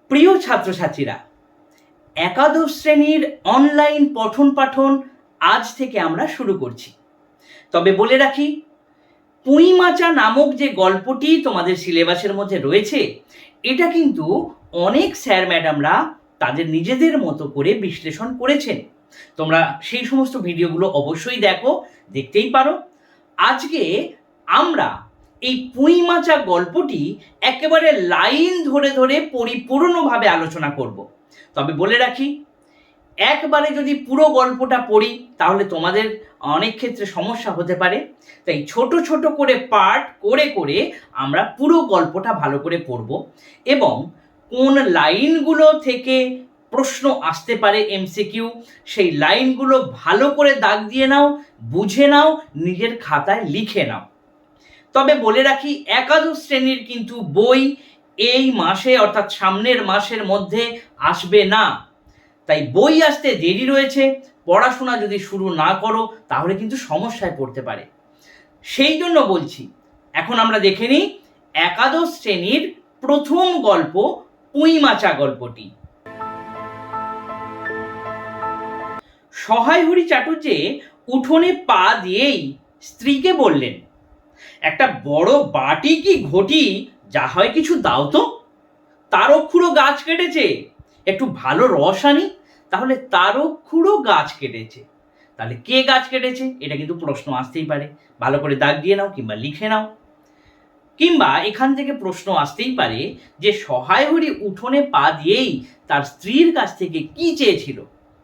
প্রিয় ছাত্রছাত্রীরা, একাদশ শ্রেণীর অনলাইন পঠন পাঠন আজ থেকে আমরা শুরু করছি। তবে বলে রাখি, পুঁইমাচা নামক যে গল্পটি তোমাদের সিলেবাসের মধ্যে রয়েছে, এটা কিন্তু অনেক স্যার ম্যাডামরা তাদের নিজেদের মতো করে বিশ্লেষণ করেছেন। তোমরা সেই সমস্ত ভিডিওগুলো অবশ্যই দেখো, দেখতেই পারো। আজকে আমরা এই পুঁইমাচা গল্পটি একেবারে লাইন ধরে ধরে পরিপূর্ণভাবে আলোচনা করব। তবে বলে রাখি, একবারে যদি পুরো গল্পটা পড়ি তাহলে তোমাদের অনেক ক্ষেত্রে সমস্যা হতে পারে। তাই ছোট ছোট করে পার্ট করে করে আমরা পুরো গল্পটা ভালো করে পড়ব, এবং কোন লাইনগুলো থেকে প্রশ্ন আসতে পারে এমসিকিউ, সেই লাইনগুলো ভালো করে দাগ দিয়ে নাও, বুঝে নাও, নিজের খাতায় লিখে নাও। তবে বলে রাখি, একাদশ শ্রেণীর কিন্তু বই এই মাসে অর্থাৎ সামনের মাসের মধ্যে আসবে না। তাই বই আসতে দেরি রয়েছে। পড়াশোনা যদি শুরু না করো তাহলে কিন্তু সমস্যায় পড়তে পারে। সেই জন্য বলছি, এখন আমরা দেখে নিই একাদশ শ্রেণীর প্রথম গল্প, পুঁইমাচা গল্পটি। সহায়হরি চাটুর্যে উঠোনে পা দিয়েই স্ত্রীকে বললেন, একটা বড় বাটি কি ঘটি যা হয় কিছু দাও তো। তারক্ষুড়ো গাছ কেটেছে, একটু ভালো রস আনি। তাহলে তারক্ষুড়ো গাছ কেটেছে, তাহলে কে গাছ কেটেছে? এটা কিন্তু প্রশ্ন আসতেই পারে। ভালো করে দাগ দিয়ে নাও কিংবা লিখে নাও। কিংবা এখান থেকে প্রশ্ন আসতেই পারে যে সহায়হরি উঠোনে পা দিয়েই তার স্ত্রীর কাছ থেকে কি চেয়েছিল?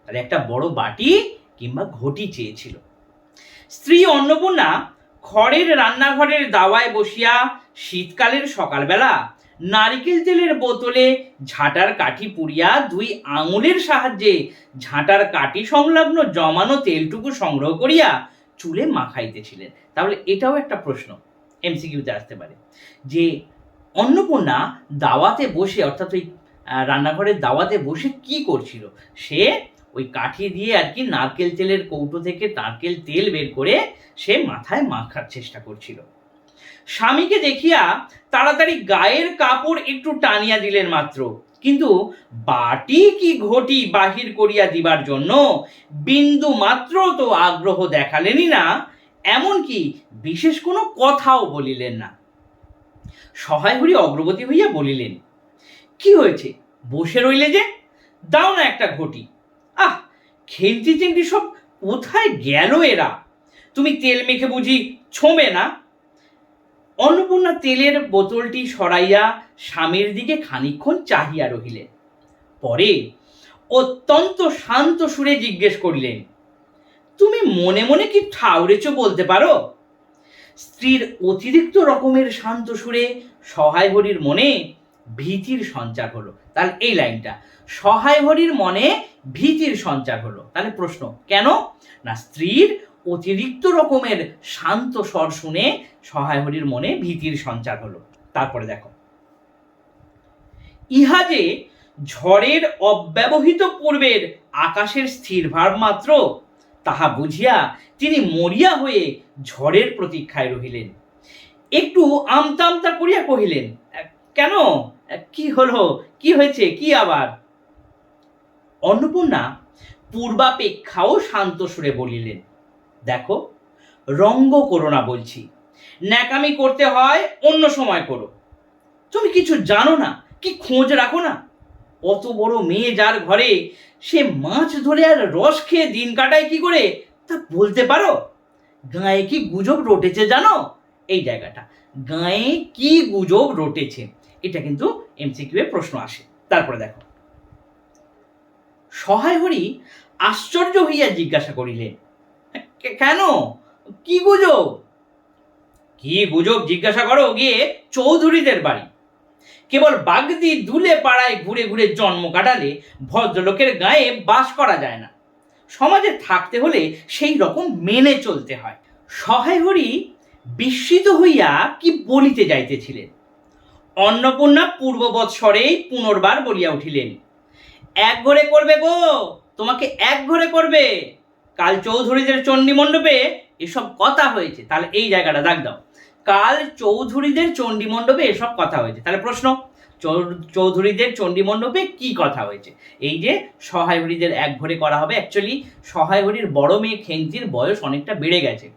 তাহলে একটা বড় বাটি কিংবা ঘটি চেয়েছিল। স্ত্রী অন্নপূর্ণা খড়ের রান্নাঘরের দাওয়ায় বসিয়া শীতকালের সকালবেলা নারিকেল তেলের বোতলে ঝাঁটার কাঠি পুড়িয়া 2 আঙুলের সাহায্যে ঝাঁটার কাঠি সংলগ্ন জমানো তেলটুকু সংগ্রহ করিয়া চুলে মাখাইতেছিলেন। তাহলে এটাও একটা প্রশ্ন এমসিকিউতে আসতে পারে যে অন্নপূর্ণা দাওয়াতে বসে, অর্থাৎ ওই রান্নাঘরের দাওয়াতে বসে কি করছিল? সে ওই কাঠি দিয়ে আর কি নারকেল তেলের কৌটো থেকে নারকেল তেল বের করে সে মাথায় মাখার চেষ্টা করছিল। স্বামীকে দেখিয়া তাড়াতাড়ি গায়ের কাপড় একটু টানিয়া দিলেন মাত্র, কিন্তু বাটি কি ঘটি বাহির করিয়া দিবার জন্য বিন্দু মাত্র তো আগ্রহ দেখালেনই না, এমনকি বিশেষ কোনো কথাও বলিলেন না। সহায়হরি অগ্রগতি হইয়া বলিলেন, কি হয়েছে, বসে রইলে যে? দাও না একটা ঘটি। আহ, খেন্তি চেন্তি সব কোথায় গেল এরা? তুমি তেল মেখে বুঝি ছোঁবে না? অন্নপূর্ণা তেলের বোতলটি সরাইয়া স্বামীর দিকে খানিকক্ষণ চাহিয়া রহিলেন। পরে অত্যন্ত শান্ত সুরে জিজ্ঞেস করিলেন, তুমি মনে মনে কি ঠাউরেছ বলতে পারো? স্ত্রীর অতিরিক্ত রকমের শান্ত সুরে সহায়হরির মনে ভীতির সঞ্চার হলো। তাহলে এই লাইনটা, সহায়হরির মনে ভীতির সঞ্চার হলো। তাহলে প্রশ্ন, কেন না স্ত্রীর অতিরিক্ত রকমের শান্ত স্বর শুনে সহায়হরির মনে ভীতির সঞ্চার হলো। তারপরে দেখো, ইহা যে ঝড়ের অব্যবহিত পূর্বের আকাশের স্থির ভাব মাত্র, তাহা বুঝিয়া তিনি মরিয়া হয়ে ঝড়ের প্রতীক্ষায় রহিলেন। একটু আমতা আমতা করিয়া কহিলেন, কেন, কি হলো, কি হয়েছে, কি আবার? অন্নপূর্ণা পূর্বাপেক্ষাও শান্ত সুরে বলিলেন, দেখো, রঙ্গ করো না বলছি। ন্যাকামি করতে হয় অন্য সময় করো। তুমি কিছু জানো না, কি খোঁজ রাখো না? অত বড় মেয়ে যার ঘরে, সে মাছ ধরে আর রস খেয়ে দিন কাটায় কি করে তা বলতে পারো? গায়ে কি গুজব রটেছে জানো? এই জায়গাটা, গায়ে কি গুজব রটেছে, এটা কিন্তু এমসিকিউ এ প্রশ্ন আসে। তারপরে দেখো, সহায়হরি আশ্চর্য হইয়া জিজ্ঞাসা করিলেন, কেন, কি গুজব? কি গুজব জিজ্ঞাসা করো গিয়ে চৌধুরীদের বাড়ি। কেবল বাগদি দুলে পাড়ায় ঘুরে ঘুরে জন্ম কাটালে ভদ্রলোকের গায়ে বাস করা যায় না। সমাজে থাকতে হলে সেই রকম মেনে চলতে হয়। সহায়হরি বিস্মিত হইয়া কি বলিতে যাইতেছিলেন, অন্নপূর্ণা পূর্ববৎ স্বরেই পুনর্বার বলিয়া উঠিলেন, এক ঘরে করবে গো, তোমাকে এক ঘরে করবে। কাল চৌধুরীদের চণ্ডী মণ্ডপে এসব কথা হয়েছে। তাহলে এই জায়গাটা দাগ দাও, কাল চৌধুরীদের চণ্ডী মণ্ডপে এসব কথা হয়েছে। তাহলে প্রশ্ন, চৌধুরীদের চণ্ডী মণ্ডপে কি কথা হয়েছে। এই যে সহায় হরিদের এক ঘরে করা হবে, অ্যাকচুয়ালি সহায় হরির বড় মেয়ে খেন্তির বয়স অনেকটা বেড়ে গেছে,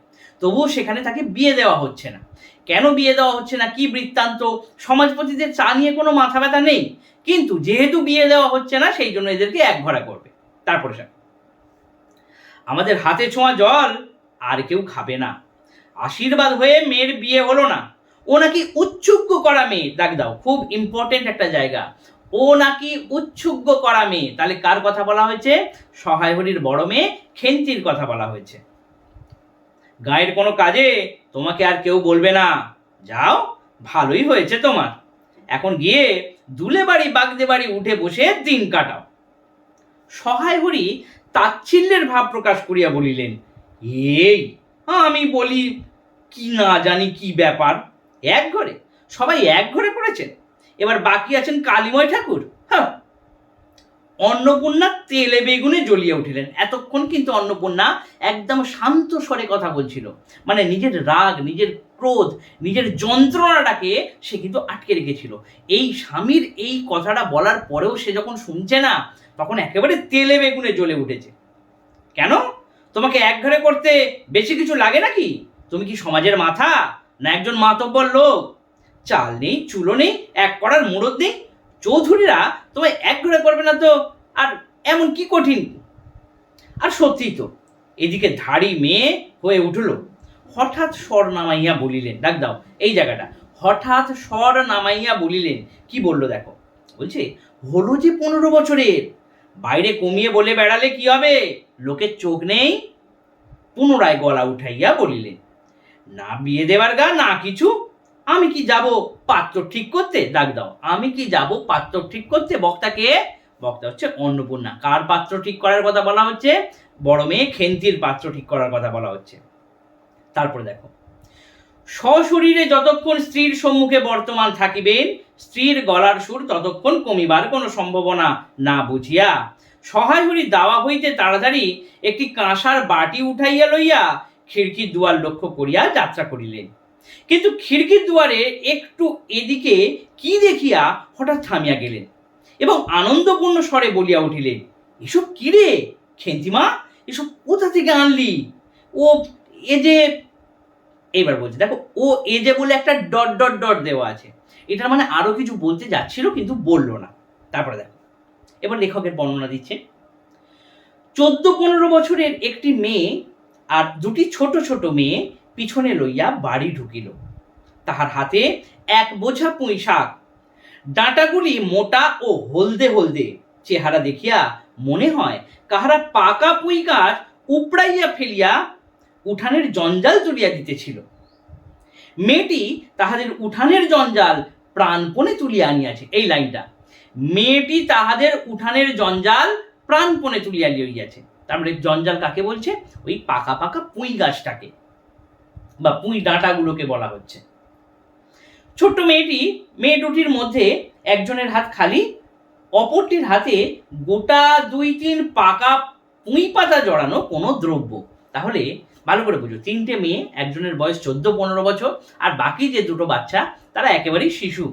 তবুও সেখানে তাকে বিয়ে দেওয়া হচ্ছে না। কেন বিয়ে দেওয়া হচ্ছে না, কি বৃত্তান্ত, সমাজপতিদের চা নিয়ে কোনো মাথা ব্যথা নেই, কিন্তু যেহেতু বিয়ে দেওয়া হচ্ছে না সেই জন্য এদেরকে এক ঘরা করবে। তারপরে আমাদের হাতে ছোঁয়া জল আর কেউ খাবে না, আশীর্বাদ হয়ে মেয়ের বিয়ে হলো না, ও নাকি উচ্ছুগ্য করা মেয়ে। দাগ দাও, খুব ইম্পর্টেন্ট একটা জায়গা, ও নাকি উচ্ছুগ্য করা মেয়ে। তাহলে কার কথা বলা হয়েছে? সহায় হরির বড় মেয়ে খেন্তির কথা বলা হয়েছে। গায়ের কোনো কাজে তোমাকে আর কেউ বলবে না, যাও, ভালোই হয়েছে তোমার, এখন গিয়ে দুলে বাড়ি বাগদে বাড়ি উঠে বসে দিন কাটাও। সহায় হরি তাচ্ছিল্যের ভাব প্রকাশ করিয়া বলিলেন, এই আমি বলি কি না জানি কি ব্যাপার, এক ঘরে সবাই এক ঘরে পড়েছেন, এবার বাকি আছেন কালীময় ঠাকুর। হ্যাঁ। অন্নপূর্ণা তেলে বেগুনে জ্বলিয়ে উঠিলেন। এতক্ষণ কিন্তু অন্নপূর্ণা একদম শান্ত স্বরে কথা বলছিল, মানে নিজের রাগ, নিজের ক্রোধ, নিজের যন্ত্রণাটাকে সে কিন্তু আটকে রেখেছিল। এই স্বামীর এই কথাটা বলার পরেও সে যখন শুনছে না, তখন একেবারে তেলে বেগুনে জ্বলে উঠেছে। কেন? তোমাকে এক ঘরে করতে বেশি কিছু লাগে নাকি? তুমি কি সমাজের মাথা, না একজন মাতব্বর লোক? চাল নেই, চুলো নেই, এক করার মুরদ নেই, চৌধুরীরা তোমায় এক ঘরে করবে না তো আর এমন কি কঠিন? আর সত্যিই তো, এদিকে ধাড়ি মেয়ে হয়ে উঠল, হঠাৎ স্বর নামাইয়া বলিলেন। ডাক দাও এই জায়গাটা, হঠাৎ স্বর নামাইয়া বলিলেন। কি বললো দেখো, বলছে হলো যে 15 বছরের, বাইরে কমিয়ে বলে বেড়ালে কি হবে, লোকের চোখ নেই। পুনরায় গলা উঠাইয়া বলিলেন, না বিয়ে দেবার গা না কিছু, আমি কি যাব পাত্র ঠিক করতে? ডাক দাও, আমি কি যাব পাত্র ঠিক করতে? বক্তাকে, বক্তা হচ্ছে অন্নপূর্ণা। কার পাত্র ঠিক করার কথা বলা হচ্ছে? বড় মেয়ে খেন্তির পাত্র ঠিক করার কথা বলা হচ্ছে। তারপরে দেখো, সশরীরে যতক্ষণ স্ত্রীর সম্মুখে বর্তমান থাকিবেন, স্ত্রীর গলার সুর ততক্ষণ কমিবার কোনো সম্ভাবনা না বুঝিয়া সহায় হরি দাওয়া হইতে তাড়াতাড়ি একটি কাঁসার বাটি উঠাইয়া লইয়া খিড়কির দুয়ার লক্ষ্য করিয়া যাত্রা করিলেন। কিন্তু খিড়কির দুয়ারে একটু এদিকে কি দেখিয়া হঠাৎ থামিয়া গেলেন এবং আনন্দপূর্ণ স্বরে বলিয়া উঠিলেন, এসব কি রে খেন্তিমা, এসব কোথা থেকে আনলি? ও এ যে, এইবার বলছে দেখো, ও এ যে বলে একটা ডট ডট ডট দেওয়া আছে, এটার মানে আরো কিছু বলতে যাচ্ছিল কিন্তু বললো না। তারপরে দেখো, এবার লেখকের বর্ণনা দিচ্ছে, 14-15 বছরের একটি মেয়ে আর দুটি ছোট ছোট মেয়ে পিছনে লইয়া বাড়ি ঢুকিল। তাহার হাতে এক বোঝা পুঁই শাক, ডাঁটাগুলি মোটা ও হলদে হলদে, চেহারা দেখিয়া মনে হয় কাহারা পাকা পুঁই গাছ উপড়াইয়া ফেলিয়া উঠানের জঞ্জাল তুলিয়া দিতেছিল। মেয়েটি তাহাদের উঠানের জঞ্জাল প্রাণপণে তুলিয়া আনিয়াছে। এই লাইনটা, মেয়েটি তাহাদের উঠানের জঞ্জাল প্রাণপণে তুলিয়া লইয়াছে। তারপরে জঞ্জাল কাকে বলছে? ওই পাকা পাকা পুঁই গাছটাকে বা পুঁই ডাঁটাগুলোকে বলা হচ্ছে। ছোট্ট মেয়েটি, মেয়ে দুটির মধ্যে একজনের হাত খালি, অপরটির হাতে গোটা 2-3 পাকা পুঁই পাতা জড়ানো কোনো দ্রব্য। তাহলে ভালো করে বুঝো, 3টে মেয়ে, একজনের বয়স 14-15 বছর, আর বাকি যে দুটো বাচ্চা তারা একেবারেই শিশু।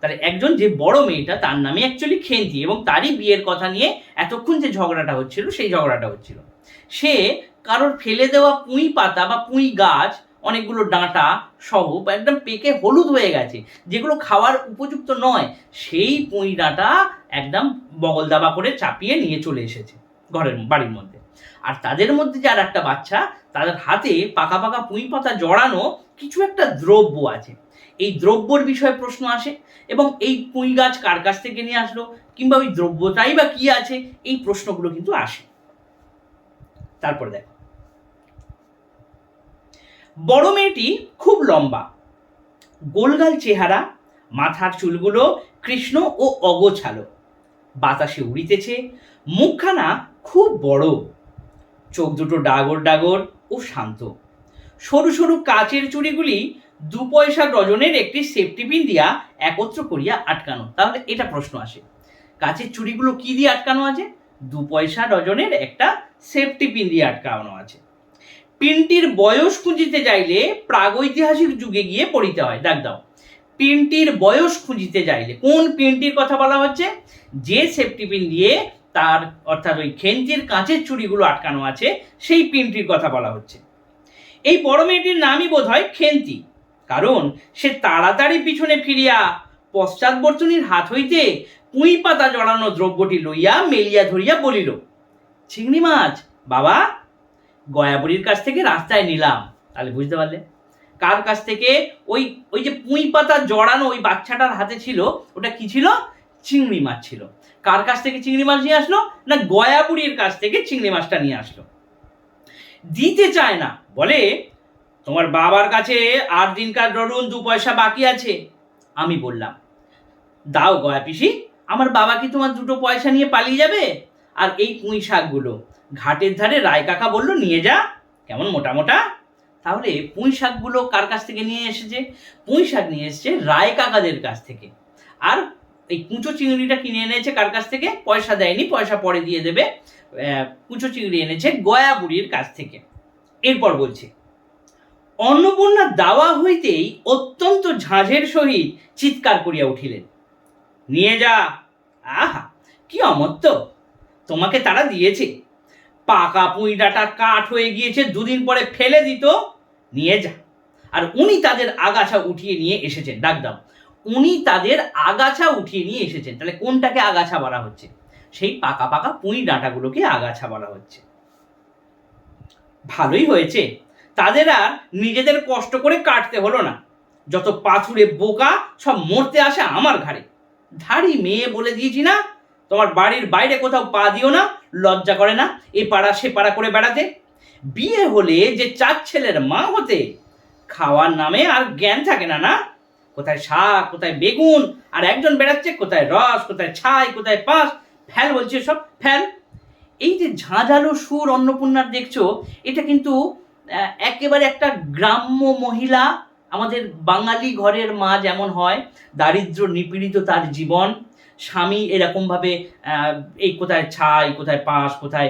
তাহলে একজন যে বড় মেয়েটা, তার নামে অ্যাকচুয়ালি খেন্তি, এবং তারই বিয়ের কথা নিয়ে এতক্ষণ যে ঝগড়াটা হচ্ছিল সেই ঝগড়াটা হচ্ছিল। সে কারোর ফেলে দেওয়া পুঁই পাতা বা পুঁই গাছ, অনেকগুলো ডাঁটা সহ একদম পেকে হলুদ হয়ে গেছে, যেগুলো খাওয়ার উপযুক্ত নয়, সেই পুঁই ডাঁটা একদম বগল দাবা করে চাপিয়ে নিয়ে চলে এসেছে ঘরের বাড়ির মধ্যে। আর তাদের মধ্যে যে আর একটা বাচ্চা, তাদের হাতে পাকা পাকা পুঁই পাতা জড়ানো কিছু একটা দ্রব্য আছে। এই দ্রব্যর বিষয়ে প্রশ্ন আসে, এবং এই পুঁই গাছ কার কাছ থেকে নিয়ে আসলো, কিংবা ওই দ্রব্যটাই বা কি আছে, এই প্রশ্নগুলো কিন্তু আসে। তারপর দেখো, বড় মেয়েটি খুব লম্বা, গোলগাল চেহারা, মাথার চুলগুলো কৃষ্ণ ও অগোছালো, বাতাসে উড়িতেছে, মুখখানা খুব বড়, চোখ দুটো ডাগর ডাগর ও শান্ত, সরু সরু কাচের চুড়িগুলি 2 পয়সা ডজনের একটি সেফটি পিন দিয়া একত্র করিয়া আটকানো। তাহলে এটা প্রশ্ন আসে, কাচের চুড়িগুলো কি দিয়ে আটকানো আছে? 2 পয়সা ডজনের একটা সেফটি পিন দিয়ে আটকানো আছে। পিনটির বয়স খুঁজিতে যাইলে প্রাগৈতিহাসিক যুগে গিয়ে পড়িতে হয়। ডাক দাও, পিনটির বয়স খুঁজিতে যাইলে, কোন পিনটির কথা বলা হচ্ছে? যে সেফটি পিন দিয়ে তার অর্থাৎ ওই খেন্তির কাঁচের চুড়িগুলো আটকানো আছে সেই পিনটির কথা বলা হচ্ছে। এই বড় মেয়েটির নামই বোধ হয় খেন্তি, কারণ সে তাড়াতাড়ি পিছনে ফিরিয়া পশ্চাৎবর্তনীর হাত হইতে পুঁই পাতা জড়ানো দ্রব্যটি লইয়া মেলিয়া ধরিয়া বলিল, চিংড়ি মাছ বাবা, গয়াবুড়ির কাছ থেকে রাস্তায় নিলাম। তাহলে বুঝতে পারলে কার কাছ থেকে? ওই ওই যে পুঁই পাতা জড়ানো ওই বাচ্চাটার হাতে ছিল, ওটা কি ছিল? চিংড়ি মাছ ছিল। কার কাছ থেকে চিংড়ি মাছ নিয়ে আসলো? না, গয়াবুড়ির কাছ থেকে চিংড়ি মাছটা নিয়ে আসলো। দিতে চায় না, বলে তোমার বাবার কাছে 8 দিনকার ধরুন 2 পয়সা বাকি আছে। আমি বললাম, দাও গয়া পিসি, আমার বাবা কি তোমার 2 পয়সা নিয়ে পালিয়ে যাবে? আর এই পুঁই শাকগুলো ঘাটের ধারে রায় কাকা বললো নিয়ে যা, কেমন মোটা মোটা। তাহলে পুঁই শাকগুলো কার কাছ থেকে নিয়ে এসেছে? পুঁই শাক নিয়ে এসেছে রায় কাকাদের কাছ থেকে। আর এই কুঁচো চিংড়িটা কিনে এনেছে কার কাছ থেকে? পয়সা দেয়নি, পয়সা পরে দিয়ে দেবে। কুঁচো চিংড়ি এনেছে গয়া বুড়ির কাছ থেকে। এরপর বলছে, অন্নপূর্ণা দাওয়া হইতেই অত্যন্ত ঝাঁঝের সহিত চিৎকার করিয়া উঠিলেন, নিয়ে যা। আহা, কি অমত্ত! তোমাকে তারা দিয়েছে, পাকা পুঁই ডাঁটা কাঠ হয়ে গিয়েছে, 2 দিন পরে ফেলে দিত, নিয়ে যা। আর উনি তাদের আগাছা উঠিয়ে নিয়ে এসেছেন। ডাক দাও, উনি তাদের আগাছা উঠিয়ে নিয়ে এসেছেন। তাহলে কোনটাকে আগাছা বলা হচ্ছে? সেই পাকা পাকা পুঁই ডাঁটাগুলোকে আগাছা বলা হচ্ছে। ভালোই হয়েছে, তাদের আর নিজেদের কষ্ট করে কাটতে হলো না। যত পাথুরে বোকা সব মরতে আসে আমার ঘাড়ে। ধাড়ি মেয়ে বলে দিয়েছি না, তোমার বাড়ির বাইরে কোথাও পা দিও না, লজ্জা করে না এ পাড়া সে পাড়া করে বেড়াতে? বিয়ে হলে যে 4 ছেলের মা হতে, খাওয়ার নামে আর জ্ঞান থাকে না। না, কোথায় শাক, কোথায় বেগুন, আর একজন বেড়াচ্ছে কোথায় রস, কোথায় ছাই, কোথায় পাঁশ। ফেল বলছে সব, ফেল। এই যে ঝাঁঝালো সুর অন্নপূর্ণার দেখছো, এটা কিন্তু একেবারে একটা গ্রাম্য মহিলা, আমাদের বাঙালি ঘরের মা যেমন হয়, দারিদ্র নিপীড়িত তার জীবন, স্বামী এরকমভাবে এই কোথায় ছাই, কোথায় পাঁশ, কোথায়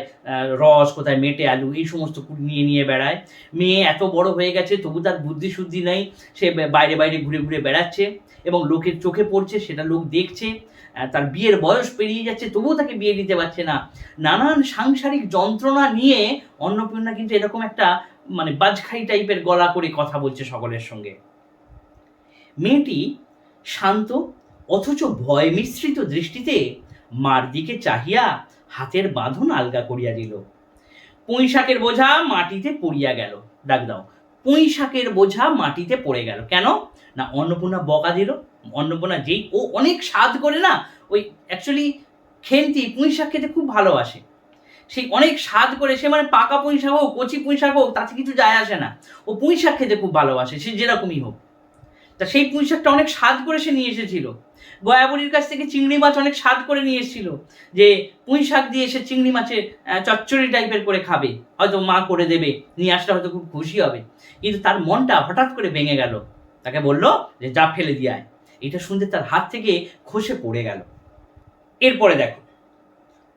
রস, কোথায় মেটে আলু, এই সমস্ত নিয়ে নিয়ে বেড়ায়। মেয়ে এত বড় হয়ে গেছে তবু তার বুদ্ধি শুদ্ধি নেই, সে বাইরে বাইরে ঘুরে ঘুরে বেড়াচ্ছে এবং লোকের চোখে পড়ছে, সেটা লোক দেখছে। তার বিয়ের বয়স পেরিয়ে যাচ্ছে তবুও তাকে বিয়ে দিতে পারছে না। নানান সাংসারিক যন্ত্রণা নিয়ে অন্নপূর্ণা কিন্তু এরকম একটা মানে বাজখাই টাইপের গলা করে কথা বলছে সকলের সঙ্গে। মেয়েটি শান্ত অথচ ভয় মিশ্রিত দৃষ্টিতে মার দিকে চাহিয়া হাতের বাঁধন আলগা করিয়া দিল। পুঁই শাকের বোঝা মাটিতে পড়িয়া গেল। ডাক দাও, পুঁই শাকের বোঝা মাটিতে পড়ে গেল কেন? না, অন্নপূর্ণা বকা দিল। অন্নপূর্ণা যেই ও অনেক স্বাদ করে না, ওই অ্যাকচুয়ালি খেন্তি পুঁই শাক খেতে খুব ভালোবাসে, সেই অনেক স্বাদ করে, সে মানে পাকা পুঁই শাক হোক কচি পুঁই শাক হোক তাতে কিছু যায় আসে না, ও পুঁই শাক খেতে খুব ভালোবাসে, সে যেরকমই হোক। তা সেই পুঁই শাকটা অনেক স্বাদ করে সে নিয়ে এসেছিল। গয়াবুড়ির কাছ থেকে চিংড়ি মাছ অনেক স্বাদ করে নিয়ে এসেছিল, যে পুঁই শাক দিয়ে সে চিংড়ি মাছের চচ্চড়ি টাইপের করে খাবে, হয়তো মা করে দেবে, নিয়ে আসলে হয়তো খুব খুশি হবে। কিন্তু তার মনটা হঠাৎ করে ভেঙে গেল, তাকে বললো যে যা ফেলে দিয়ে আয়। এটা শুনতে তার হাত থেকে খসে পড়ে গেল। এরপরে দেখো,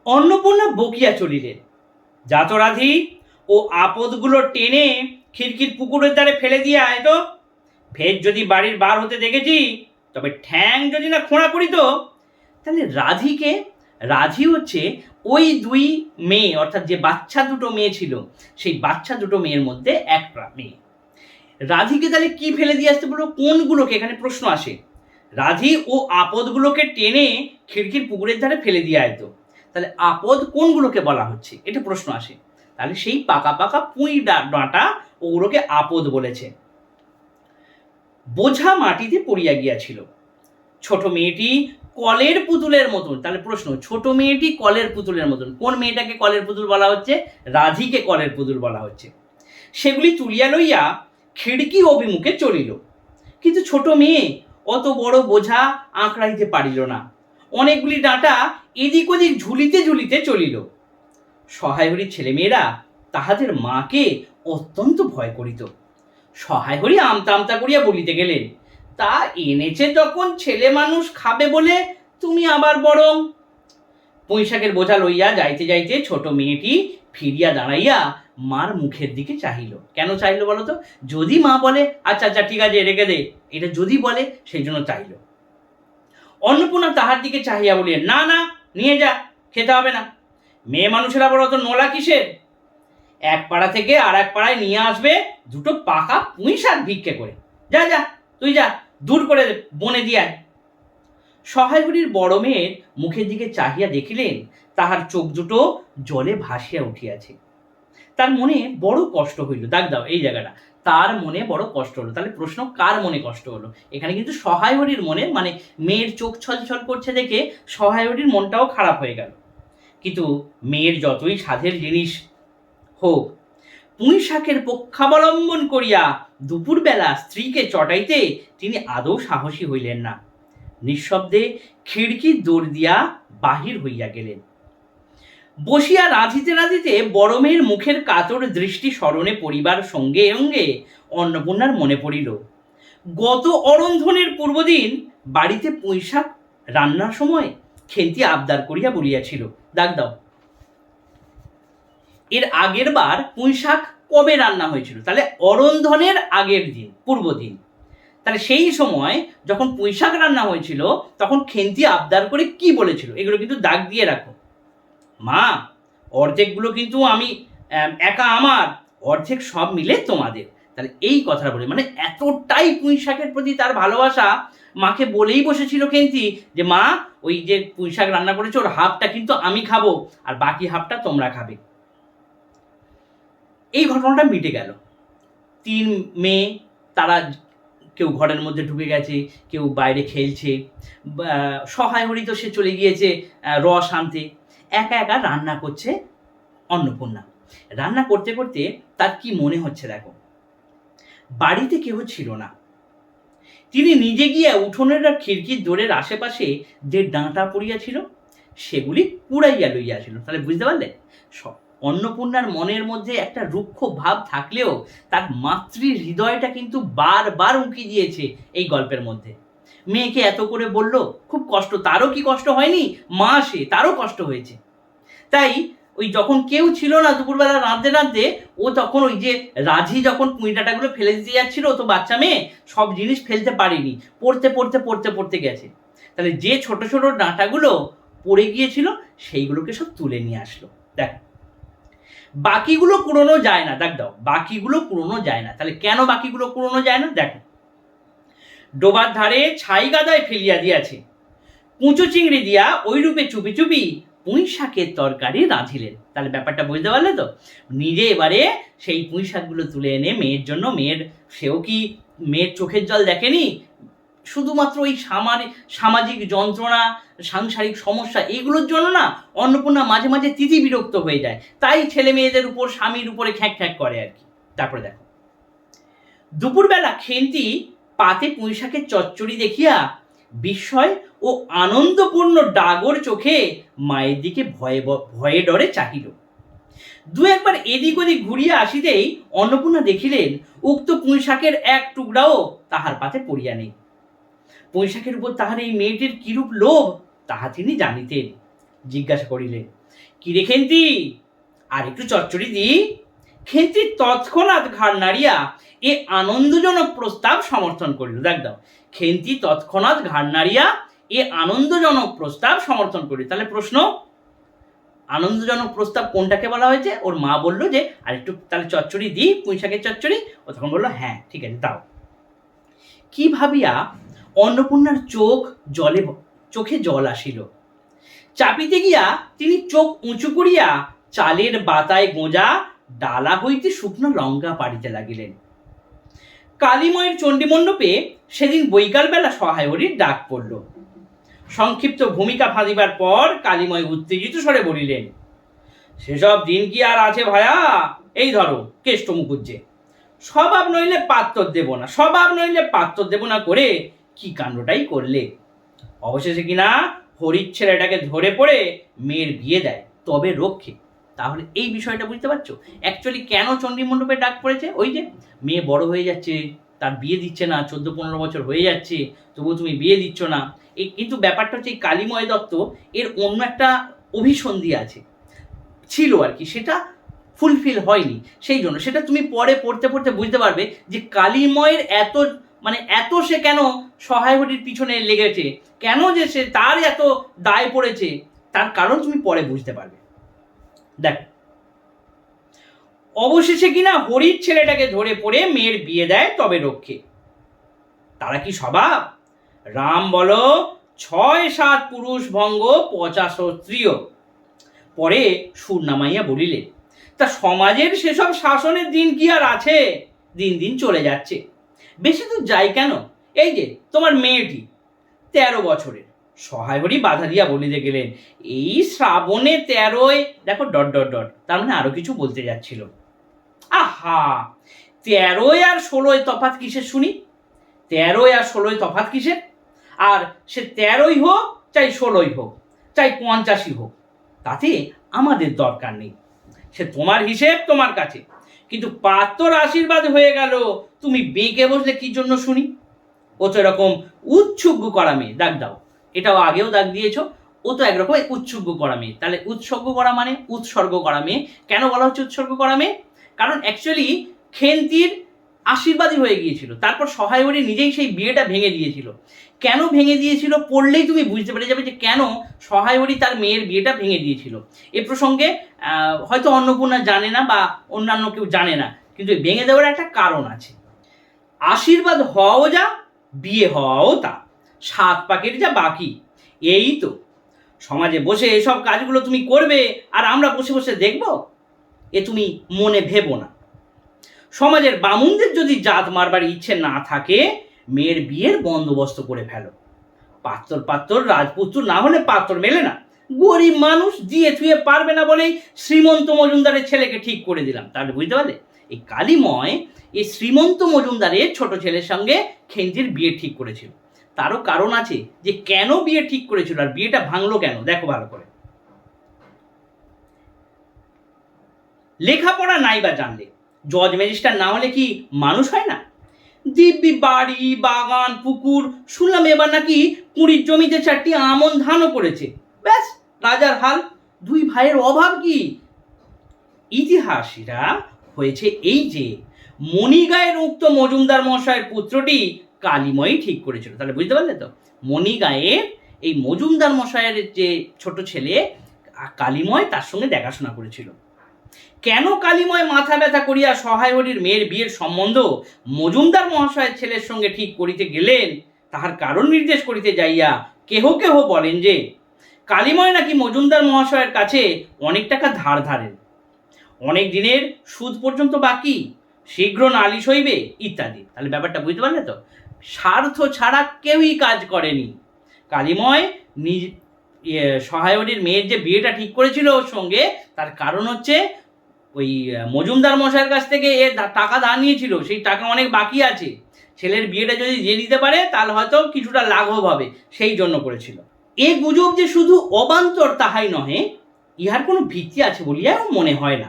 অন্নপূর্ণা বকিয়া চলিলেন, যা তো রাধি, ও আপদগুলো টেনে খিড়কির পুকুরের ধারে ফেলে দিয়ে আয় তো। ফের যদি বাড়ির বার হতে দেখেছি তবে ঠ্যাং যদি না খোঁড়া করি তো। তাহলে রাধিকে, রাধি হচ্ছে ওই 2 মেয়ে, অর্থাৎ যে বাচ্চা 2 মেয়ে ছিল সেই বাচ্চা 2 মেয়ের মধ্যে একটা মেয়ে। রাধিকে তাহলে কি ফেলে দিয়ে আসতে বলবো? কোনগুলোকে? এখানে প্রশ্ন আসে। রাধি ও আপদগুলোকে টেনে খিড়কির পুকুরের ধারে ফেলে দিয়ে আয় তো। তাহলে আপদ কোনগুলোকে বলা হচ্ছে, এটা প্রশ্ন আসে। তাহলে সেই পাকা পাকা পুঁই ডাঁটা ওগুলোকে আপদ বলেছে। বোঝা মাটিতে পড়িয়া গিয়াছিল। ছোট মেয়েটি কলের পুতুলের মতন। তাহলে প্রশ্ন, ছোট মেয়েটি কলের পুতুলের মতন, কোন মেয়েটাকে কলের পুতুল বলা হচ্ছে? রাধিকে কলের পুতুল বলা হচ্ছে। সেগুলি তুলিয়া লইয়া খিড়কি অভিমুখে চলিল। কিন্তু ছোট মেয়ে অত বড় বোঝা আঁকড়াইতে পারিল না, অনেকগুলি ডাঁটা এদিক ওদিক ঝুলিতে ঝুলিতে চলিল। সহায় হরি ছেলেমেয়েরা তাহাদের মাকে অত্যন্ত ভয় করিত। সহায় হরি আমতা আমতা করিয়া বলিতে গেলেন, তা এনেছে যখন ছেলে মানুষ খাবে বলে তুমি আবার বরং। পুঁইশাকের বোঝা লইয়া যাইতে যাইতে ছোট মেয়েটি ফিরিয়া দাঁড়াইয়া মার মুখের দিকে চাহিল। কেন চাইলো বলো তো? যদি মা বলে আচ্ছা আচ্ছা ঠিক আছে রেখে দে, এটা যদি বলে সেই জন্য চাইল। অন্নপূর্ণা তাহার দিকে চাহিয়া বলিলেন, না না, নিয়ে যা, খেতে হবে না। মেয়ে মানুষের আবার অত নোলা কিসের? এক পাড়া থেকে আর এক পাড়ায় নিয়ে আসবে দুটো পাকা পুঁইশাক ভিক্ষে করে। যা যা, তুই যা, দূর করে বনে দিয়ে আয়। সহায় বুড়ির বড় মেয়ের মুখের দিকে চাহিয়া দেখিলেন তাহার চোখ দুটো জলে ভাসিয়া উঠিয়াছে। তার মনে বড় কষ্ট হইল। দাগ দাও এই জায়গাটা, তার মনে বড় কষ্ট হলো। তাহলে প্রশ্ন, কার মনে কষ্ট হলো? এখানে কিন্তু সহায় হরির মনে, মানে মেয়ের চোখ ছলছল করছে দেখে সহায় হরির মনটাও খারাপ হয়ে গেল। কিন্তু মেয়ের যতই সাধের জিনিস হোক, পুঁইশাকের পক্ষাবলম্বন করিয়া দুপুরবেলা স্ত্রীকে চটাইতে তিনি আদৌ সাহসী হইলেন না। নিঃশব্দে খিড়কির দৌড় দিয়া বাহির হইয়া গেলেন। বসিয়া রাঁধিতে রাঁধিতে বড় মেয়ের মুখের কাতর দৃষ্টি স্মরণে পড়িবার সঙ্গে সঙ্গে অন্নপূর্ণার মনে পড়িল গত অরন্ধনের পূর্বদিন বাড়িতে পুঁইশাক রান্নার সময় খেন্তি আবদার করিয়া বলিয়াছিল। দাগ দাও, এর আগের বার পুঁইশাক কবে রান্না হয়েছিল? তাহলে অরন্ধনের আগের দিন, পূর্বদিন। তাহলে সেই সময় যখন পুঁইশাক রান্না হয়েছিল তখন খেন্তি আবদার করে কি বলেছিল? এগুলো কিন্তু দাগ দিয়ে রাখো। মা, অর্ধেকগুলো কিন্তু আমি একা আমার, অর্ধেক সব মিলে তোমাদের। তাহলে এই কথাটা বলে, মানে এতটাই পুঁইশাকের প্রতি তার ভালোবাসা, মাকে বলেই বসেছিল খেন্তি যে মা, ওই যে পুঁইশাক রান্না করেছে ওর হাফটা কিন্তু আমি খাবো আর বাকি হাফটা তোমরা খাবে। এই ঘটনাটা মিটে গেল। তিন মেয়ে, তারা কেউ ঘরের মধ্যে ঢুকে গেছে, কেউ বাইরে খেলছে, সহায় হরি তো সে চলে গিয়েছে রস আনতে। একা একা রান্না করছে অন্নপূর্ণা। রান্না করতে করতে তার কি মনে হচ্ছে দেখো, বাড়িতে কেউ ছিল না। তিনি নিজে গিয়ে উঠোনের আর খিড়কির দোরের আশেপাশে যে ডাঁটা পড়িয়াছিল সেগুলি কুড়াইয়া লইয়াছিল। তাহলে বুঝতে পারলে, অন্নপূর্ণার মনের মধ্যে একটা রুক্ষ ভাব থাকলেও তার মাতৃ হৃদয়টা কিন্তু বারবার উঁকি দিয়েছে এই গল্পের মধ্যে। মেয়েকে এত করে বলল, খুব কষ্ট, তারও কি কষ্ট হয়নি? মা সে, তারও কষ্ট হয়েছে। তাই ওই যখন কেউ ছিল না দুপুরবেলা রাঁধতে রাঁধতে, ও তখন ওই যে রাজি যখন পুঁইডাঁটাগুলো ফেলে দিতে যাচ্ছিল, তো বাচ্চা মেয়ে সব জিনিস ফেলতে পারেনি, পড়তে পড়তে পড়তে পড়তে গেছে। তাহলে যে ছোট ছোট ডাঁটাগুলো পড়ে গিয়েছিল সেইগুলোকে সব তুলে নিয়ে আসলো। দেখ, বাকিগুলো কুড়োনো যায় না। দেখ দাও, বাকিগুলো কুড়োনো যায় না। তাহলে কেন বাকিগুলো কুড়োনো যায় না? দেখো, ডোবার ধারে ছাই গাদায় ফেলিয়া দিয়াছে, কুঁচো চিংড়ি দিয়া ওই রূপে চুপি চুপি পুঁই শাকের তরকারি রাঁধিলেন। তাহলে ব্যাপারটা বুঝতে পারলে তো? নিজে এবারে সেই পুঁই শাকগুলো তুলে এনে মেয়ের জন্য, সেও কি মেয়ের চোখের জল দেখেনি? শুধুমাত্র ওই সামাজিক যন্ত্রণা, সাংসারিক সমস্যা, এইগুলোর জন্য না অন্নপূর্ণা মাঝে মাঝে তিথি বিরক্ত হয়ে যায়। তাই ছেলে মেয়েদের উপর, স্বামীর উপরে খ্যাঁক খ্যাঁক করে আর কি। তারপরে দেখো, দুপুরবেলা খেন্তি পাতে পুঁইশাকের চচ্চড়ি দেখিয়া বিস্ময় ও আনন্দপূর্ণ ডাগর চোখে মায়ের দিকে ভয়ে ডরে চাহিল। দু একবার এদিক ওদিক ঘুরিয়া আসিতেই অন্নপূর্ণা দেখিলেন উক্ত পুঁইশাকের এক টুকরাও তাহার পাতে পড়িয়া নেই। পুঁইশাকের উপর তাহার এই মেয়েটির কিরূপ লোভ তাহা তিনি জানিতেন। জিজ্ঞাসা করিলেন, কি রে খেন্তি, আর একটু চচ্চড়ি দি? খেন্তি তৎক্ষণাৎ ঘাড় নাড়িয়া এ আনন্দজনক প্রস্তাব সমর্থন করিল। দেখ দাও, খেন্তি তৎক্ষণাৎ ঘাড় নাড়িয়া এ আনন্দজনক প্রস্তাব সমর্থন করিল। তাহলে প্রশ্ন, আনন্দজনক প্রস্তাব কোনটাকে বলা হয়েছে? ওর মা বললো যে আর একটু তাহলে চচ্চড়ি দি, পুঁইশাকের চচ্চড়ি। ও তখন বললো হ্যাঁ ঠিক আছে দাও। কি ভাবিয়া অন্নপূর্ণার চোখে জল আসিল। চাপিতে গিয়া তিনি চোখ উঁচু করিয়া চালের বাতায় গোঁজা ডালা হইতে শুকনো লঙ্কা পাড়িতে লাগিলেন। কালীময়ের চণ্ডীমণ্ডপে সেদিন বৈকালবেলা সহায় হরির ডাক পড়ল। সংক্ষিপ্ত ভূমিকা ফাঁদিবার পর কালীময় উত্তেজিত স্বরে বলিলেন, সেসব দিন কি আর আছে ভায়া? এই ধরো কেষ্ট মুখুজ্জে, স্বভাব নইলে পাত্তর দেব না, স্বভাব নইলে পাত্তর দেব না করে কি কাণ্ডটাই করলে। অবশেষে কিনা হরির ছেলেটাকে ধরে পড়ে মেয়ের বিয়ে দেয়, তবে রক্ষে। তাহলে এই বিষয়টা বুঝতে পারছো অ্যাকচুয়ালি কেন চণ্ডীমণ্ডপে ডাক পড়েছে? ওই যে মেয়ে বড় হয়ে যাচ্ছে, তার বিয়ে দিচ্ছে না, 14-15 বছর হয়ে যাচ্ছে, তবুও তুমি বিয়ে দিচ্ছ না। এই কিন্তু ব্যাপারটা হচ্ছে এই কালীময় দত্ত এর অন্য একটা অভিসন্ধি আছে, ছিল আর কি, সেটা ফুলফিল হয়নি। সেই জন্য সেটা তুমি পরে পড়তে পড়তে বুঝতে পারবে যে কালিময়ের এত সে কেন সহায়হরির পিছনে লেগেছে, কেন যে সে তার এত দায় পড়েছে, তার কারণ তুমি পরে বুঝতে পারবে। দেখো, অবশেষে কিনা হরির ছেলেটাকে ধরে পড়ে মেয়ের বিয়ে দেয় তবে রক্ষে। তারা কি স্বভাব? রাম বলো 6-7 পুরুষ ভঙ্গ 50 স্ত্রীয়। পরে সুর নামাইয়া বলিলে, তা সমাজের সেসব শাসনের দিন কি আর আছে? দিন দিন চলে যাচ্ছে, বেশি দূর যাই কেন? এই যে তোমার মেয়েটি 13 বছরের। সহায়হরি বাধা দিয়া বলিতে গেলেন, এই শ্রাবণে 13, দেখো ডট ডট ডট, তার মানে আরো কিছু বলতে যাচ্ছিল। আহা, 13 আর 16 তফাৎ কিসের শুনি? 13 আর 16 তফাৎ কিসের? আর সে 13ই হোক, চাই 16ই হোক, চাই 50ই হোক, তাতে আমাদের দরকার নেই। সে তোমার হিসেব তোমার কাছে, কিন্তু পাত্রর আশীর্বাদ হয়ে গেল, তুমি বেঁকে বসলে কি জন্য শুনি? ও তো এরকম উৎসুগ্য করা মেয়ে, দাগ দাও, এটাও আগেও দাগ দিয়েছ। ও তো একরকম উৎসুগ্য করা মেয়ে। তাহলে উৎসর্গ করা মানে উৎসর্গ করা মেয়ে। কেন বলা হচ্ছে উৎসর্গ করা মেয়ে? কারণ অ্যাকচুয়ালি খেন্তির আশীর্বাদই হয়ে গিয়েছিল, তারপর সহায়হরি নিজেই সেই বিয়েটা ভেঙে দিয়েছিল। কেন ভেঙে দিয়েছিল পড়লেই তুমি বুঝতে পেরে যাবে যে কেন সহায়হরি তার মেয়ের বিয়েটা ভেঙে দিয়েছিল। এ প্রসঙ্গে হয়তো অন্নপূর্ণা জানে না বা অন্যান্য কেউ জানে না, কিন্তু ভেঙে দেওয়ার একটা কারণ আছে। আশীর্বাদ হওয়াও যা, বিয়ে হওয়াও তা, 7 পাকের যা বাকি। এই তো সমাজে বসে এসব কাজগুলো তুমি করবে আর আমরা বসে বসে দেখব, এ তুমি মনে ভেবো না। সমাজের বামুনদের যদি জাত মারবার ইচ্ছে না থাকে, মেয়ের বিয়ের বন্দোবস্ত করে ফেলো। পাত্র রাজপুত্র না হলে পাত্র মেলে না। গরিব মানুষ দিয়ে থুয়ে পারবে না বলেই শ্রীমন্ত মজুমদারের ছেলেকে ঠিক করে দিলাম। তাহলে বুঝতে পারলে, এই কালিময় এই শ্রীমন্ত মজুমদারের ছোট ছেলের সঙ্গে খেন্তির বিয়ে ঠিক করেছিল। তারও কারণ আছে যে কেন বিয়ে ঠিক করেছিল আর বিয়েটা ভাঙলো কেন। দেখো ভালো করে, লেখাপড়া নাই বা জানলে, জজ ম্যাজিস্ট্রেট না হলে কি মানুষ হয় না? দিব্যি বাড়ি, বাগান, পুকুর, শুনলাম এবার নাকি 20 জমিতে 4টি আমন ধানও করেছে। ব্যাস রাজার হাল। 2 ভাইয়ের অভাব কি? ইতিহাসীরা হয়েছে এই যে মণিগায়ের উক্ত মজুমদার মশাইয়ের পুত্রটি কালিময়ই ঠিক করেছিল। তাহলে বুঝতে পারলে তো, মণিগায়ের এই মজুমদার মশাইয়ের যে ছোট ছেলে কালিময়, তার সঙ্গে দেখাশোনা করেছিল। কেন কালিময় মাথা ব্যথা করিয়া সহায়হরির মেয়ের বিয়ের সম্বন্ধ মজুমদার মহাশয়ের ছেলের সঙ্গে ঠিক করিতে গেলেন, তাহার কারণ নির্দেশ করিতে যাইয়া কেহ কেহ বলেন যে কালিময় নাকি মজুমদার মহাশয়ের কাছে অনেক টাকা ধার ধারেন, অনেক দিনের সুদ পর্যন্ত বাকি, শীঘ্র নালিশ হইবে ইত্যাদি। তাহলে ব্যাপারটা বুঝতে পারলে তো, স্বার্থ ছাড়া কেউই কাজ করেনি। কালিময় সহায়হরির মেয়ের যে বিয়েটা ঠিক করেছিল ওর সঙ্গে, তার কারণ হচ্ছে ওই মজুমদার মশাইয়ের কাছ থেকে এ টাকা ধার নিয়েছিল, সেই টাকা অনেক বাকি আছে। ছেলের বিয়েটা যদি দিয়ে দিতে পারে তাহলে হয়তো কিছুটা লাঘব হবে, সেই জন্য করেছিল। এ গুজব যে শুধু অবান্তর তাহাই নহে, ইহার কোনো ভিত্তি আছে বলিয়াও মনে হয় না।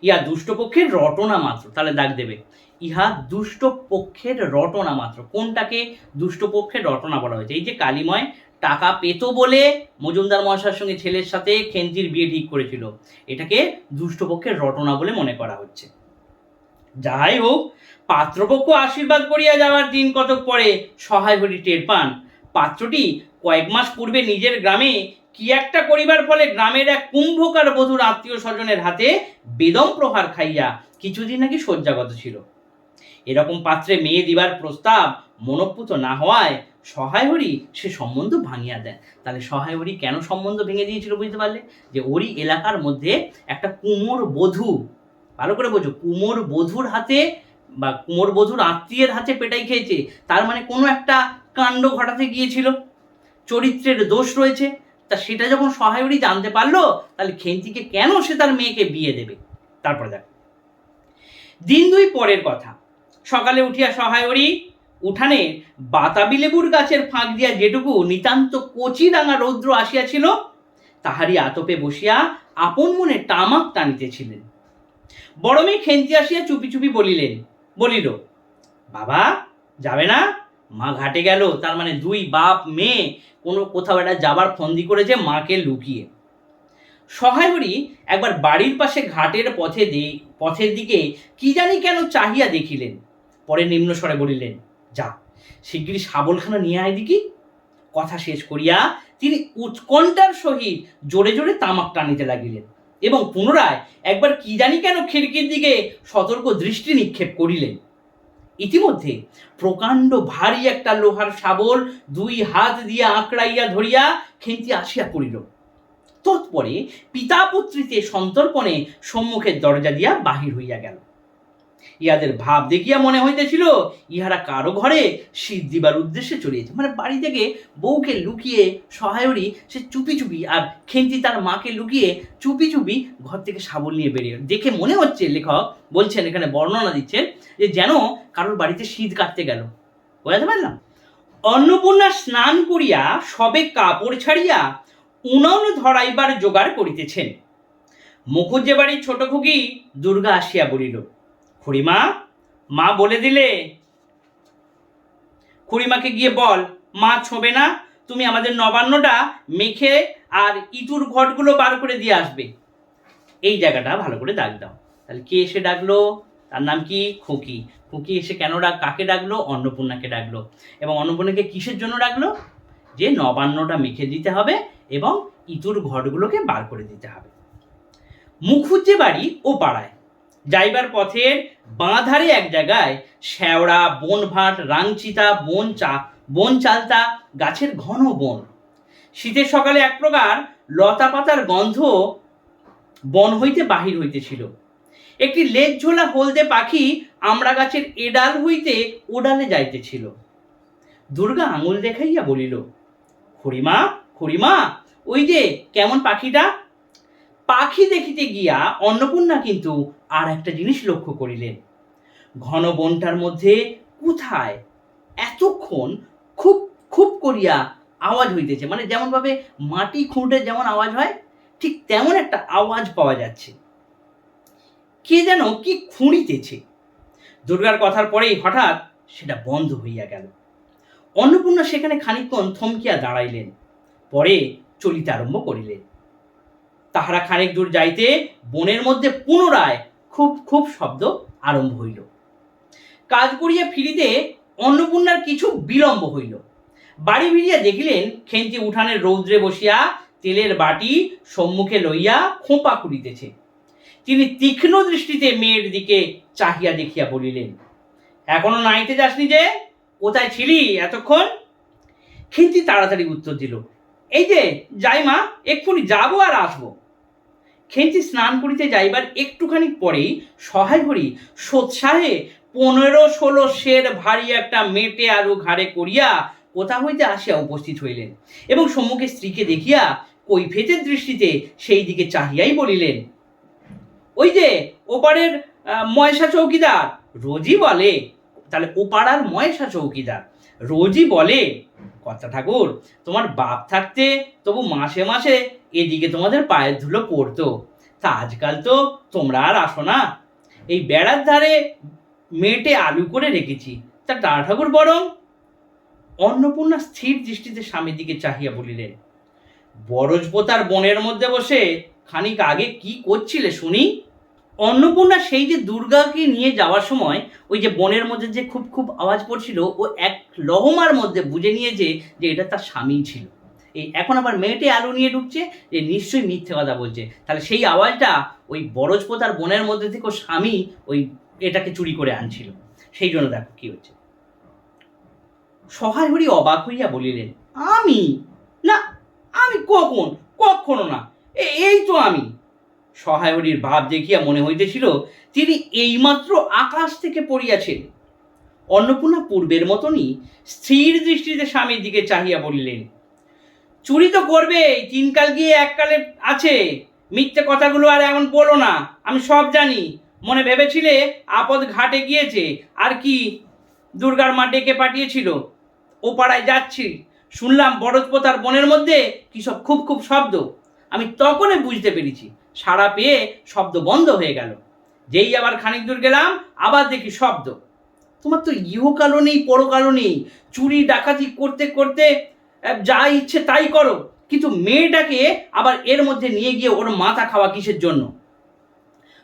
ইহা দুষ্টপক্ষের রটনা মাত্র। তাহলে দাগ দেবে, ইহা দুষ্টপক্ষের রটনা মাত্র। কোনটাকে দুষ্টপক্ষের রটনা বলা হয়েছে? এই যে কালিময় টাকা পেত বলে মজুমদার মহাশয়ের সঙ্গে ছেলের সাথে খেন্তির বিয়ে ঠিক করেছিল, এটাকে দুষ্টপক্ষের রটনা বলে মনে করা হচ্ছে। যাই হোক, পাত্রপক্ষ আশীর্বাদ করিয়া যাওয়ার দিন কতক পরে সহায়হরি টের পান পাত্রটি কয়েক মাস পূর্বে নিজের গ্রামে কি একটা করিবার ফলে গ্রামের এক কুম্ভকার বধূর আত্মীয় স্বজনের হাতে বেদম প্রহার খাইয়া কিছুদিন নাকি শয্যাগত ছিল। এরকম পাত্রে মেয়ে দিবার প্রস্তাব মনঃপুত না হওয়ায় সহায়হরি সে সম্বন্ধ ভাঙিয়া দেয়। তাহলে সহায়হরি কেন সম্বন্ধ ভেঙে দিয়েছিল বুঝতে পারলে, যে ওরই এলাকার মধ্যে একটা কুমোর বধূ, ভালো করে বোঝো, কুমোর বধূর হাতে বা কুমোর বধূর আত্মীয়ের হাতে পেটাই খেয়েছে, তার মানে কোনো একটা কাণ্ড ঘটাতে গিয়েছিল, চরিত্রের দোষ রয়েছে। তা সেটা যখন সহায়হরি জানতে পারলো, তাহলে খেন্তিকে কেন সে তার মেয়েকে বিয়ে দেবে। তারপরে দেখ, দিন 2 পরের কথা, সকালে উঠিয়া সহায়হরি উঠানে বাতাবি লেবুর গাছের ফাঁক দিয়া যেটুকু নিতান্ত কচি রাঙা রৌদ্র আসিয়াছিল, তাহারই আতপে বসিয়া আপন মনে তামাক টানিতেছিলেন। বড় মেয়ে খেন্তি আসিয়া চুপি চুপি বলিল, বাবা যাবে না? মা ঘাটে গেল। তার মানে 2 বাপ মেয়ে কোথাও একটা যাবার ফন্দি করেছে মাকে লুকিয়ে। সহায়হরি একবার বাড়ির পাশে ঘাটের পথের দিকে কি জানি কেন চাহিয়া দেখিলেন। পরে নিম্নস্বরে বলিলেন, যা শিগগিরই শাবলখানা নিয়ে আয় দিকি। কথা শেষ করিয়া তিনি উৎকণ্ঠার সহিত জোরে জোরে তামাক টানিতে লাগিলেন এবং পুনরায় একবার কি জানি কেন খিড়কির দিকে সতর্ক দৃষ্টি নিক্ষেপ করিলেন। ইতিমধ্যে প্রকাণ্ড ভারী একটা লোহার শাবল 2 হাত দিয়া আঁকড়াইয়া ধরিয়া খেন্তি আসিয়া পড়িল। তৎপরে পিতা পুত্রীতে সন্তর্পণে সম্মুখের দরজা দিয়া বাহির হইয়া গেল। ইহাদের ভাব দেখিয়া মনে হইতেছিল ইহারা কারো ঘরে শীত দিবার উদ্দেশ্যে চলিয়েছে। মানে বাড়ি থেকে বউকে লুকিয়ে সহায়রী সে চুপি চুপি, আর খেন্তি তার মাকে লুকিয়ে চুপি চুপি ঘর থেকে শাবল নিয়ে বেরিয়ে। দেখে মনে হচ্ছে, লেখক বলছেন, এখানে বর্ণনা দিচ্ছেন যে যেন কারোর বাড়িতে শীত কাটতে গেল। বুঝতে পারলাম। অন্নপূর্ণা স্নান করিয়া সবে কাপড় ছাড়িয়া উনুন ধরাইবার জোগাড় করিতেছেন। মুখুজ্জে বাড়ির ছোট খুকি দুর্গা আসিয়া বলিল, খুড়িমা, মা বলে দিলে, খুড়িমাকে গিয়ে বল মা ছোঁবে না, তুমি আমাদের নবান্নটা মেখে আর ইঁতুর ঘটগুলো বার করে দিয়ে আসবে। এই জায়গাটা ভালো করে দাগ দাও। তাহলে কে এসে ডাকলো? তার নাম কি? খুকি। খুকি এসে কেন কাকে ডাকলো? অন্নপূর্ণাকে ডাকলো। এবং অন্নপূর্ণাকে কিসের জন্য ডাকলো? যে নবান্নটা মেখে দিতে হবে এবং ইঁতুর ঘটগুলোকে বার করে দিতে হবে। মুখুজ্জে বাড়ি ও পাড়ায় যাইবার পথের বাঁ ধারে এক জায়গায় শ্যাওড়া, বনভাট, রাংচিতা, বন চালতা গাছের ঘন বন। শীতের সকালে এক প্রকার লতা পাতার গন্ধ বন হইতে বাহির হইতেছিল। একটি লেজ ঝোলা হলদে পাখি আমড়া গাছের এডাল হইতে ওডালে যাইতেছিল। দুর্গা আঙুল দেখাইয়া বলিল, খুড়িমা, খুড়িমা, ওই যে কেমন পাখিটা। পাখি দেখিতে গিয়া অন্নপূর্ণা কিন্তু আর একটা জিনিস লক্ষ্য করিলেন। ঘন বনটার মধ্যে কোথায় এতক্ষণ খুব খুব করিয়া আওয়াজ হইতেছে, মানে যেমন ভাবে মাটি খুঁড়ে যেমন আওয়াজ হয় ঠিক তেমন একটা আওয়াজ পাওয়া যাচ্ছে। কে যেন কি খুঁড়িতেছে। দুর্গার কথার পরেই হঠাৎ সেটা বন্ধ হইয়া গেল। অন্নপূর্ণা সেখানে খানিকক্ষণ থমকিয়া দাঁড়াইলেন, পরে চলিতে আরম্ভ করিলেন। তাহারা খানিক দূর যাইতে বনের মধ্যে পুনরায় খুব খুব শব্দ আরম্ভ হইল। কাজ করিয়া ফিরিতে অন্নপূর্ণার কিছু বিলম্ব হইল। বাড়ি ফিরিয়া দেখিলেন খেন্তি উঠানের রৌদ্রে বসিয়া তেলের বাটি সম্মুখে লইয়া খোঁপা খুঁড়িতেছে। তিনি তীক্ষ্ণ দৃষ্টিতে মেয়ের দিকে চাহিয়া দেখিয়া বলিলেন, এখনো নাইতে যাসনি যে? কোথায় ছিলি এতক্ষণ? খেন্তি তাড়াতাড়ি উত্তর দিল, এই যে যাই মা, এক্ষুনি যাবো আর আসবো। খেন্তি স্নান করিতে যাইবার একটুখানি পরেই সহায়হরি সোৎসাহে 15-16 সের ভারী একটা মেটে আলু ঘাড়ে করিয়া কোথা হইতে আসিয়া উপস্থিত হইলেন এবং সম্মুখে স্ত্রীকে দেখিয়া কৈফিয়তের দৃষ্টিতে সেই দিকে চাহিয়াই বলিলেন, ওই যে ওপারের ময়সা চৌকিদার রোজই বলে। তাহলে ওপাড়ার ময়সা চৌকিদার রোজই বলে, কর্তা ঠাকুর, তোমার বাপ থাকতে তবু মাসে মাসে এদিকে তোমাদের পায়ের ধুলো পড়তো, তা আজকাল তো তোমরা আর আসো না। এই বেড়ার ধারে মেটে আলু করে রেখেছি, তা তারা ঠাকুর বরং। অন্নপূর্ণা স্থির দৃষ্টিতে স্বামীর দিকে চাহিয়া বলিলেন, বরজপোতার বনের মধ্যে বসে খানিক আগে কি করছিলে শুনি? অন্নপূর্ণা সেই যে দুর্গাকে নিয়ে যাওয়ার সময় ওই যে বনের মধ্যে যে খুব খুব আওয়াজ পড়ছিল, ও এক লহমার মধ্যে বুঝে নিয়েছে যে এটা তার স্বামী ছিল। এই এখন আবার মেয়েটে আলু নিয়ে ঢুকছে, যে নিশ্চয়ই মিথ্যে কথা বলছে। তাহলে সেই আওয়াজটা ওই বরজপোতার বনের মধ্যে থেকে স্বামী ওই এটাকে চুরি করে আনছিল। সেই জন্য দেখো কি হচ্ছে। সহায়হরি অবাক হইয়া বলিলেন, আমি? না, আমি কখনো না, এই তো আমি। সহায়হরির ভাব দেখিয়া মনে হইতেছিল তিনি এইমাত্র আকাশ থেকে পড়িয়াছেন। অন্নপূর্ণা পূর্বের মতনই স্থির দৃষ্টিতে স্বামীর দিকে চাহিয়া বলিলেন, চুরি তো করবে, 3 কাল গিয়ে 1 কালে আছে। মিথ্যে কথাগুলো আর এমন বলো না, আমি সব জানি। মনে ভেবেছিলে আপদ ঘাটে গিয়েছে, আর কি দুর্গার মা ডেকে পাঠিয়েছিল। ও পাড়ায় যাচ্ছি, শুনলাম বরজপোতার বনের মধ্যে কি সব খুব খুব শব্দ। আমি তখনই বুঝতে পেরেছি, সাড়া পেয়ে শব্দ বন্ধ হয়ে গেল। যেই আবার খানিক দূর গেলাম, আবার দেখি শব্দ। তোমার তো ইহকালও নেই, পরকালও নেই। চুরি ডাকাতি করতে করতে যা ইচ্ছে তাই করো, কিন্তু মেয়েটাকে আবার এর মধ্যে নিয়ে গিয়ে ওর মাথা খাওয়া কিসের জন্য?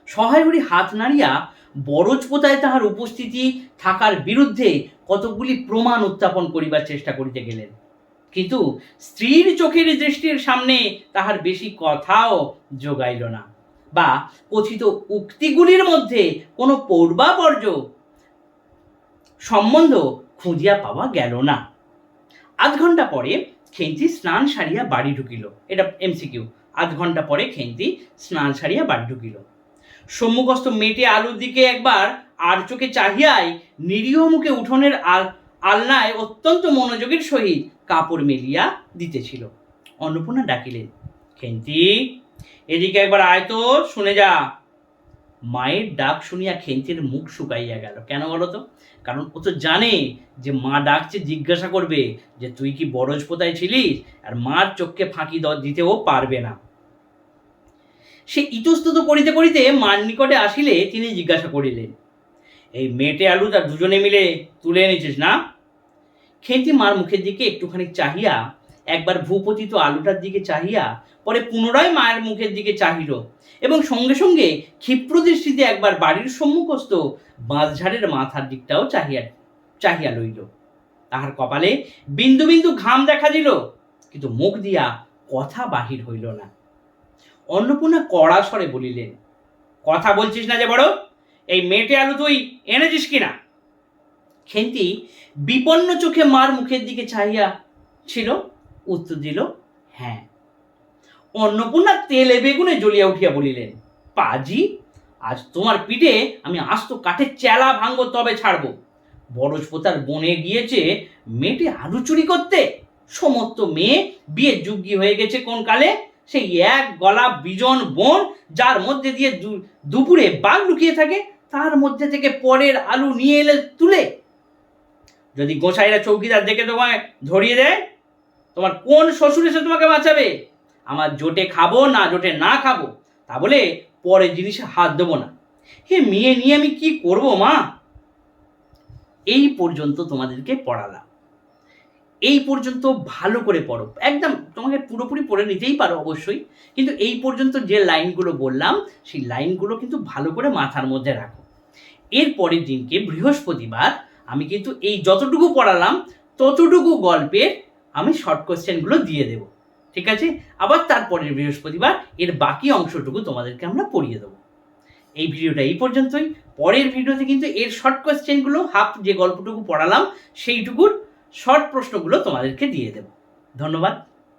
সহায়হরি হাত নাড়িয়া বরজপোতায় তাহার উপস্থিতি থাকার বিরুদ্ধে কতকগুলি প্রমাণ উত্থাপন করিবার চেষ্টা করিতে গেলেন, কিন্তু স্ত্রীর চোখের দৃষ্টির সামনে তাহার বেশি কথাও যোগাইল না, বা কথিত উক্তিগুলির মধ্যে কোনো পূর্বাপর্য সম্বন্ধ খুঁজিয়া পাওয়া গেল না। আধ ঘন্টা পরে খেন্তি স্নান সারিয়া বাড়ি ঢুকিল। এটা এমসিকিউ। আধ ঘন্টা পরে খেন্তি স্নান সারিয়া বাড়ি ঢুকিল। সম্মুখস্থ মেটে আলুর দিকে একবার আর চোখে চাহিয়াই নিরীহ মুখে উঠোনের আলনায় অত্যন্ত মনোযোগের সহিত কাপড় মেলিয়া দিতেছিল। অন্নপূর্ণা ডাকিলেন, খেন্তি, এদিকে একবার আয় তো, শুনে যা। মায়ের ডাক শুনিয়া খেন্তির মুখ শুকাইয়া গেল। কেন বলো তো? কারণ ও তো জানে যে মা ডাকছে, জিজ্ঞাসা করবে যে তুই কি বরজপোতায় ছিলিস, আর মার চোখকে ফাঁকি দিতেও পারবে না। সে ইতস্তত করিতে করিতে মার নিকটে আসিলে তিনি জিজ্ঞাসা করিলেন, এই মেটে আলুটা দুজনে মিলে তুলে এনেছিস না? খেন্তি মার মুখের দিকে একটুখানি চাহিয়া, একবার ভূপতিত আলুটার দিকে চাহিয়া, পরে পুনরায় মায়ের মুখের দিকে চাহিল এবং সঙ্গে সঙ্গে ক্ষিপ্র দৃষ্টিতে একবার বাড়ির সম্মুখস্থ বাঁশঝাড়ের মাথার দিকটাও চাহিয়া লইল। তাহার কপালে বিন্দু বিন্দু ঘাম দেখা দিল, কিন্তু মুখ দিয়া কথা বাহির হইল না। অন্নপূর্ণা কড়া স্বরে বলিলেন, কথা বলছিস না যে বড়? এই মেটে আলু তুই এনেছিস কিনা? খেন্তি বিপন্ন চোখে মার মুখের দিকে চাহিয়া ছিল, উত্তর দিল, হ্যাঁ। অন্নপূর্ণা তেলে বেগুনে জ্বলিয়া উঠিয়া বলিলেন, পাজি, আজ তোমার পিঠে আমি আস্ত কাঠের চেলা ভাঙবো, তবে ছাড়বো। বরজপোতার বনে গিয়েছে মেটে আলু চুরি করতে। সমস্ত মেয়ে বিয়ে যোগ্যী হয়ে গেছে কোন কালে, সেই এক গলা বিজন বন, যার মধ্যে দিয়ে দুপুরে বাঘ লুকিয়ে থাকে, তার মধ্যে থেকে পরের আলু নিয়ে এলে তুলে। যদি গোসাইরা চৌকিদার দেখে তোমায় ধরিয়ে দেয়, তোমার কোন শ্বশুর এসে তোমাকে বাঁচাবে? আমার জোটে খাবো না জোটে না খাবো তা বলে পরের জিনিসে হাত দেবো না। হে মেয়ে নিয়ে আমি কি করব মা? এই পর্যন্ত তোমাদেরকে পড়ালাম। এই পর্যন্ত ভালো করে পড়ো, একদম তোমাকে পুরোপুরি পড়ে নিতেই পারো অবশ্যই, কিন্তু এই পর্যন্ত যে লাইনগুলো বললাম সেই লাইনগুলো কিন্তু ভালো করে মাথার মধ্যে রাখো। এর পরের দিনকে বৃহস্পতিবার আমি কিন্তু এই যতটুকু পড়ালাম ততটুকু গল্পের আমি শর্ট কোশ্চেনগুলো দিয়ে দেব, ঠিক আছে? আবার তারপরের বৃহস্পতিবার এর বাকি অংশটুকু তোমাদেরকে আমরা পড়িয়ে দেবো। এই ভিডিওটা এই পর্যন্তই। পরের ভিডিওতে কিন্তু এর শর্ট কোশ্চেনগুলো, হাফ যে গল্পটুকু পড়ালাম সেইটুকুর শর্ট প্রশ্নগুলো তোমাদেরকে দিয়ে দেব। ধন্যবাদ।